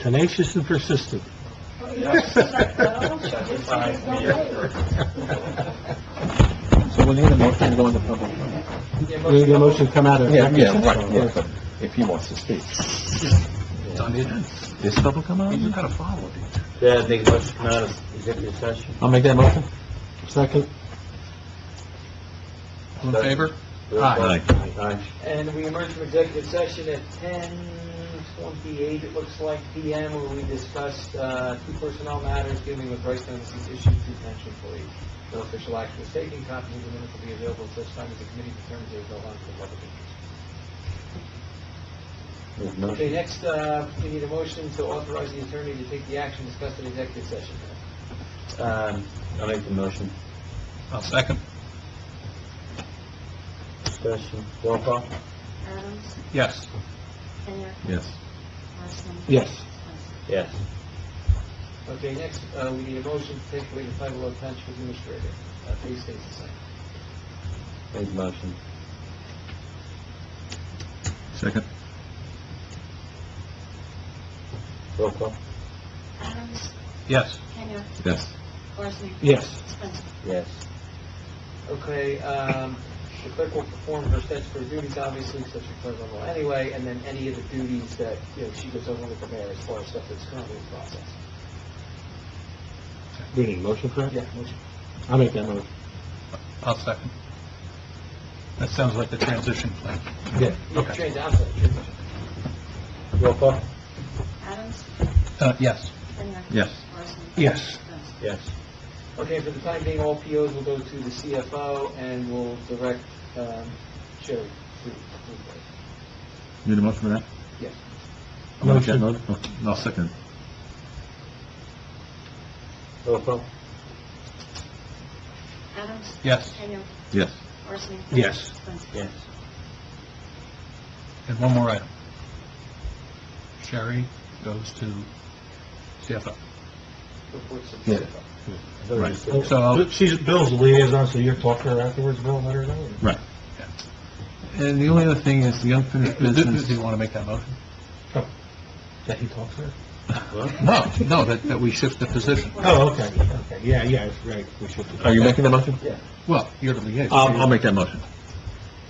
Tenacious and persistent. So we need a motion to go into public comment. We need a motion to come out of executive Right, session. yeah, but if he wants to speak. It's on the agenda. Is public comment? You gotta follow it. Yeah, I think let's come out of executive session. I'll make that motion. Second. All in favor? Aye. Aye. And we emerged from executive session at 10:28, it looks like, PM, where we discussed two personnel matters dealing with rights notices issued to township employees. No official action was taken. Copies of the minutes will be available at such time as the committee determines they are no longer in public interest. Okay, next, we need a motion to authorize the attorney to take the action discussed in executive session. I'll make the motion. I'll second. Discussion. Roll call. Adams, Yes. Kenya, Yes. Marson, Yes. Yes. Okay, next, we need a motion to take away the title of township administrator. Pay stays the same. Make the motion. Second. Roll call. Adams, Yes. Kenya, Yes. Marson, Yes. Spencer. Yes. Okay, the clerk will perform her statutory duties, obviously, such as clerk level anyway, and then any of the duties that, she goes over with the mayor as far as stuff that's currently in process. We need a motion for that? Yeah, motion. I'll make that motion. I'll second. That sounds like the transition plan. Yeah. Okay. Transition. Roll call. Adams, Yes. Kenya, Yes. Marson, Yes. Spencer. Yes. Okay, for the time being, all POs will go to the CFO, and we'll direct Sherry to approve those. Need a motion for that? Yes. I'll make that motion. Oh, I'll second. Roll call. Adams, Yes. Kenya, Yes. Marson, Yes. Spencer. Yes. And one more item. Sherry goes to CFO. Reports to Yeah. the CFO. Right. So I'll- She's Bill's liaison, so you'll talk to her afterwards, Bill, let her know? Right. And the only other thing is the unfinished Do business. you want to make that motion? That he talks to her? No, that we shift the position. Oh, okay, okay, yeah, right, we should. Are you making the motion? Yeah. Well, you're the liaison. I'll make that motion.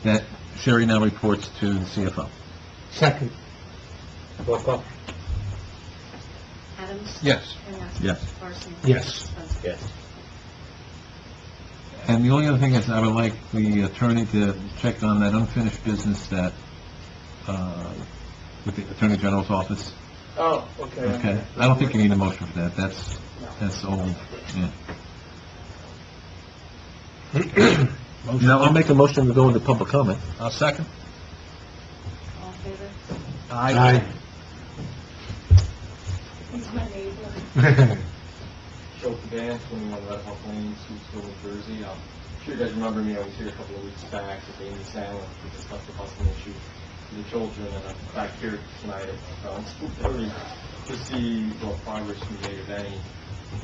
That Sherry now reports to the CFO. Second. Roll call. Adams, Yes. Kenya, Yes. Marson, Yes. Spencer. Yes. And the only other thing is I would like the attorney to check on that unfinished business that, with the Attorney General's office. Oh, okay. Okay? I don't think you need a motion for that. That's old, yeah. Now, I'll make a motion to go into public comment. I'll second. All in favor? Aye. He's my neighbor. Joe Caban, 21 Red Hawk Lane, Suitsville, New Jersey. I'm sure you guys remember me. I was here a couple of weeks back at the Amy Sound. We discussed the busing issue for the children, and I'm back here tonight at around 2:30 to see what progress we made, if any.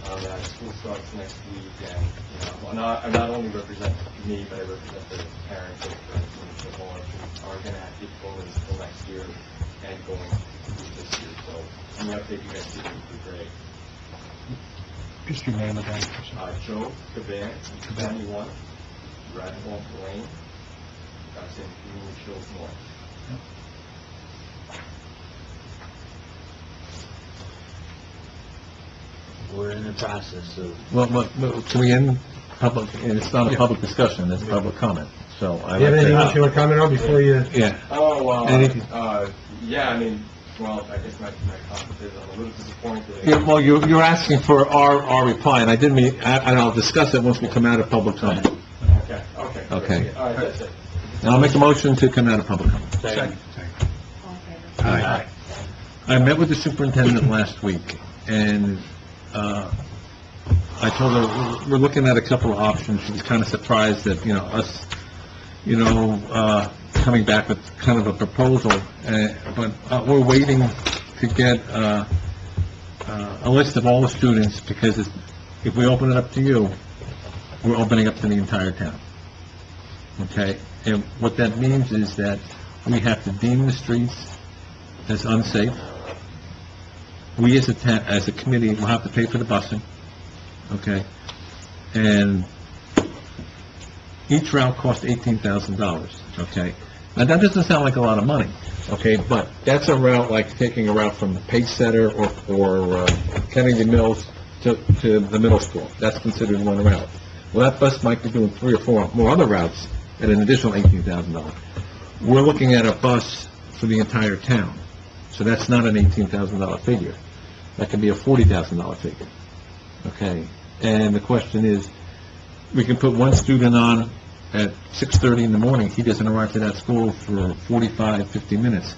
That school starts next week, and I not only represent me, but I represent the parents of the students who are going to have to go until next year and going through this year. So any update you guys see would be great. Just your name again. Joe Caban, 21, Red Hawk Lane. That's in Community Shields North. We're in the process of... Well, can we end public, and it's not a public discussion, it's public comment, so I You have like anything else to... you want to comment on before you? Yeah. Oh, Anything? yeah, I mean, well, I guess my comment is I'm a little disappointed. Yeah, well, you're asking for our reply, and I didn't mean, and I'll discuss it once we come out of public comment. Okay. Okay. All right, that's it. And I'll make a motion to come out of public comment. Second. All in favor? Aye. I met with the superintendent last week, and I told her we're looking at a couple of options. She was kind of surprised that, us, coming back with kind of a proposal, but we're waiting to get a list of all the students, because if we open it up to you, we're opening up to the entire town. Okay? And what that means is that we have to deem the streets as unsafe, we as a committee will have to pay for the busing, okay? And each route costs $18,000, okay? Now, that doesn't sound like a lot of money, okay, but that's a route like taking a route from the Pace Center or Kennedy Mills to the middle school. That's considered one route. Well, that bus might be doing 3 or 4 more other routes at an additional $18,000. We're looking at a bus for the entire town, so that's not an $18,000 figure. That could be a $40,000 figure, okay? And the question is, we can put one student on at 6:30 in the morning, he doesn't arrive to that school for 45, 50 minutes.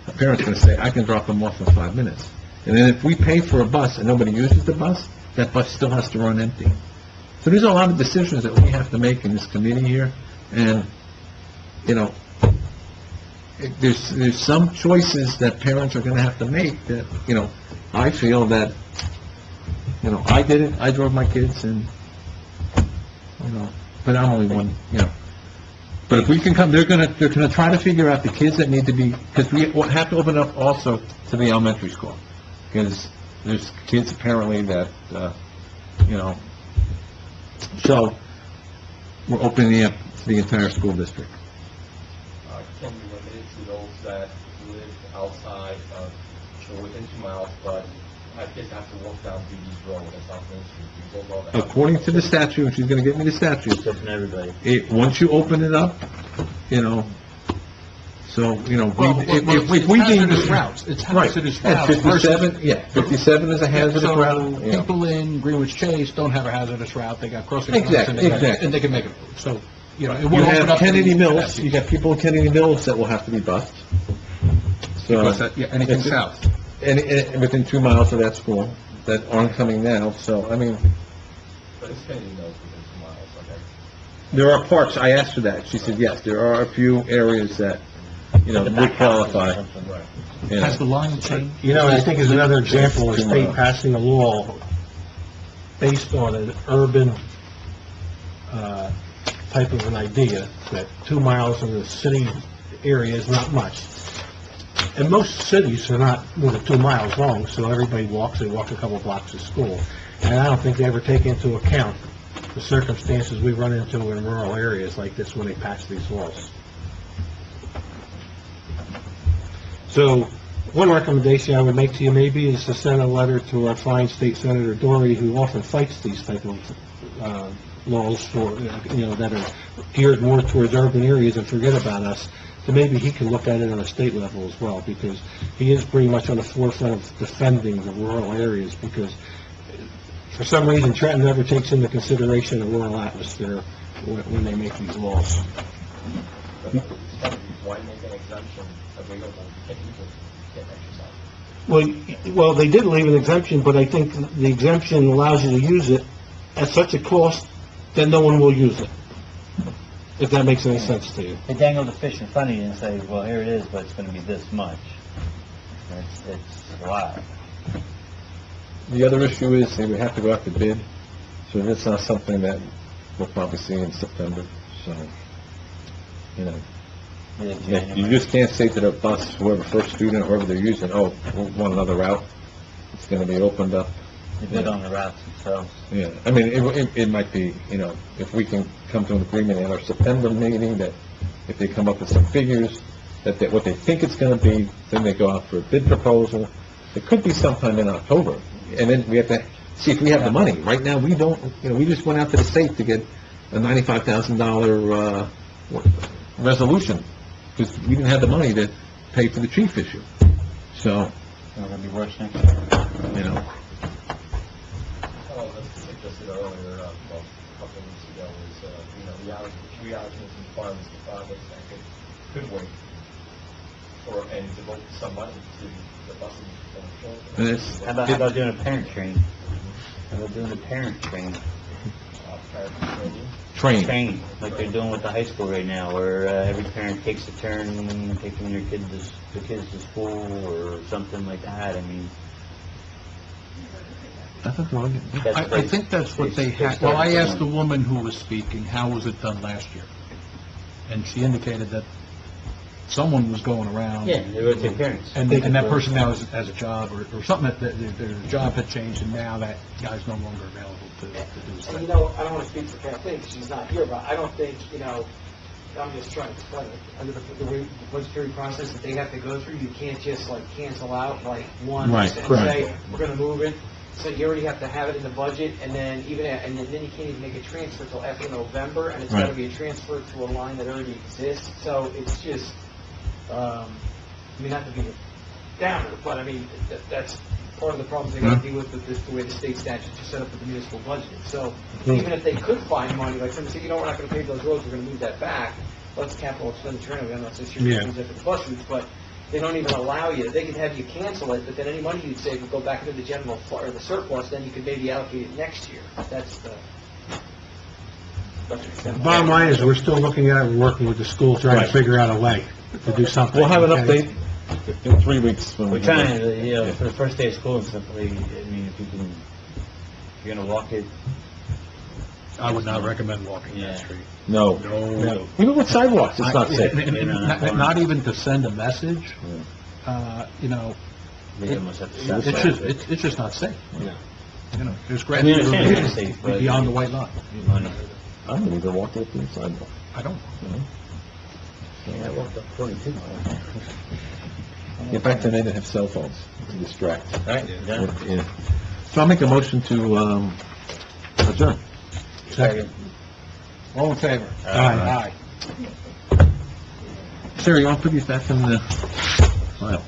The parent's going to say, I can drop him off in 5 minutes. And then if we pay for a bus and nobody uses the bus, that bus still has to run empty. So there's a lot of decisions that we have to make in this committee here, and, you know, there's some choices that parents are going to have to make that, you know, I feel that, you know, I did it, I drove my kids, and, you know, but I'm only one, you know. But if we can come, they're gonna try to figure out the kids that need to be, because we have to open up also to the elementary school, because there's kids apparently that, you know, so we're opening it up to the entire school district. Can be limited to those that live outside of, or within 2 miles, but my kids have to walk down Beatty's Road and South Main Street. People know that. According to the statute, and she's gonna get me the statute, Except for everybody. once you open it up, you know, so, you know, Well, if we it's deem... hazardous routes. It's Right, hazardous and routes. 57, yeah, 57 is a hazardous route, So you know. people in Greenwich Chase don't have a hazardous route, they got crossing roads. Exactly, exactly. And they can make it, so, you know, it You won't open have up to Kennedy the- Mills, you got people in Kennedy Mills that will have to be bused. So, Because that- yeah, anything It's- south. and within 2 miles of that school that aren't coming now, so, I mean, But it's Kennedy Mills within 2 miles, okay? there are parts, I asked her that, she said, yes, there are a few areas that, you know, would qualify. Right. you know. Has the line changed? You know, I think is another example of the Too state much. passing a law based on an urban, type of an idea, that 2 miles in the city area is not much. And most cities are not more than 2 miles long, so everybody walks, they walk a couple blocks to school. And I don't think they ever take into account the circumstances we run into in rural areas like this when they pass these laws. So, one recommendation I would make to you maybe is to send a letter to our fine State Senator Dory, who often fights these type of laws for, you know, that are geared more towards urban areas and forget about us, so maybe he can look at it on a state level as well, because he is pretty much on the forefront of defending the rural areas, because for some reason Trenton never takes into consideration the rural atmosphere when they make these laws. Why make an exemption available to people who can't exercise? Well, they did leave an exemption, but I think the exemption allows you to use it at such a cost that no one will use it, if that makes any sense to you. They dangle the fish in front of you and say, well, here it is, but it's gonna be this much. It's a lot. The other issue is they would have to go out to bid, so that's not something that we'll probably see in September, so, you know. You just can't say to the bus, whoever first student, whoever they're using, oh, we want another route. It's gonna be opened up. They bid on the routes themselves. Yeah, I mean, it might be, you know, if we can come to an agreement in our September meeting that if they come up with some figures, what they think it's gonna be, then they go out for a bid proposal. It could be sometime in October, and then we have to see if we have the money. Right now, we don't, you know, we just went out to the state to get a $95,000, resolution, because we didn't have the money to pay for the chief issue. So, It's gonna be worse next year. you know, Oh, that's suggested earlier, well, a couple of weeks ago, is, you know, reallocating some funds to projects that could wait, and devote some money to the buses for the children. and it's, How about doing a parent train? How about doing a parent train? Train, like they're doing with the high school right now, where every parent takes a turn taking their kids to school or something like that. I mean, I thought they were- I think that's what they had. Well, I asked the woman who was speaking, how was it done last year? And she indicated that someone was going around. Yeah, they wrote their parents. And that person now has a job, or something, that their job had changed, and now that guy's no longer available to do his And, thing. you know, I don't want to speak for Kathleen, because she's not here, but I don't think, you know, I'm just trying to explain it, under the way the budgetary process that they have to go through, you can't just, like, cancel out, like, one, Right, and correct. say, we're gonna move it, so you already have to have it in the budget, and then and then you can't even make a transfer till after November, and it's gotta Right. be a transfer to a line that already exists, so it's just, I mean, not to be a downer, but I mean, that's part of the problems they gotta deal with this, the way the state statutes are set up with the municipal budget. So even if they could find money, like somebody said, you know, we're not gonna pave those roads, we're gonna move that back, let's capital expenditure anyway, I'm not so sure Yeah. you use it for the bus routes, but they don't even allow you, they could have you cancel it, but then any money you'd save would go back into the general, or the surplus, then you could maybe allocate it next year. That's the... Bottom line is, we're still looking at it, we're working with the school, trying to Right. figure out a way to do something. We'll have an okay? update in 3 weeks. when We're we- trying to, you know, for the first day of school and stuff, I mean, if you can, if you're gonna walk it, I would not recommend walking Yeah. that street. No. No. Even with sidewalks, it's not safe. Not even to send a message, you know, they almost have to stop. it's just not safe. Yeah. You know, there's I mean, I understand it's grass safe, but- beyond the white line. I don't even walk up the sidewalk. I don't. Yeah, I walked up 42. Yeah, back then they didn't have cell phones to distract. Right, yeah. Yeah. So I'll make a motion to, adjourn. Second. All in favor? Aye. Aye. Sarah, you want to put these back in the file?